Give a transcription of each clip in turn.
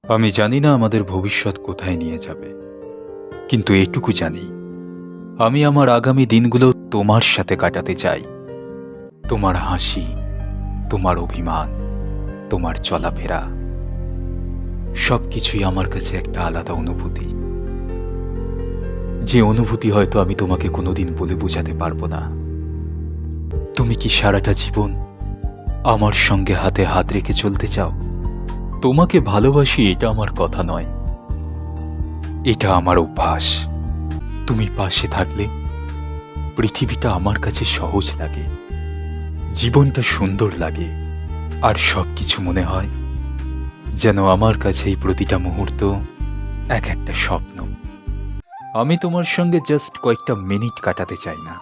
আমি জানি না আমাদের ভবিষ্যৎ কোথায় নিয়ে যাবে, কিন্তু এটুকু জানি আমি আমার আগামী দিনগুলো তোমার সাথে কাটাতে চাই। তোমার হাসি, তোমার অভিমান, তোমার চলাফেরা, সবকিছুই আমার কাছে একটা আলাদা অনুভূতি, যে অনুভূতি হয়তো আমি তোমাকে কোনোদিন বলে বোঝাতে পারবো না। তুমি কি সারাটা জীবন আমার সঙ্গে হাতে হাত রেখে চলতে চাও? তোমাকে ভালোবাসি এটা আমার কথা নয়, এটা আমার অভ্যাস। তুমি পাশে থাকলে পৃথিবীটা আমার কাছে সহজ লাগে, জীবনটা সুন্দর লাগে, আর সবকিছু মনে হয় যেন আমার কাছে এই প্রতিটা মুহূর্ত এক একটা স্বপ্ন। আমি তোমার সঙ্গে জাস্ট কয়েকটা মিনিট কাটাতে চাই না,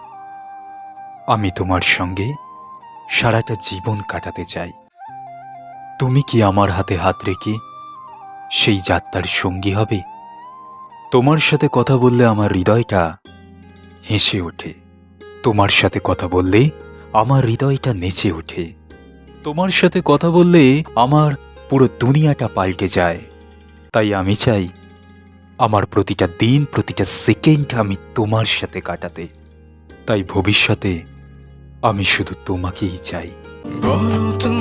আমি তোমার সঙ্গে সারাটা জীবন কাটাতে চাই। তুমি কি আমার হাতে হাত রেখে সেই যাত্রার সঙ্গী হবে? তোমার সাথে কথা বললে আমার হৃদয়টা হেসে ওঠে, তোমার সাথে কথা বললে আমার হৃদয়টা নেচে ওঠে, তোমার সাথে কথা বললে আমার পুরো দুনিয়াটা পাল্টে যায়। তাই আমি চাই আমার প্রতিটা দিন, প্রতিটা সেকেন্ড আমি তোমার সাথে কাটাতে। তাই ভবিষ্যতে আমি শুধু তোমাকেই চাই। বলো তুমি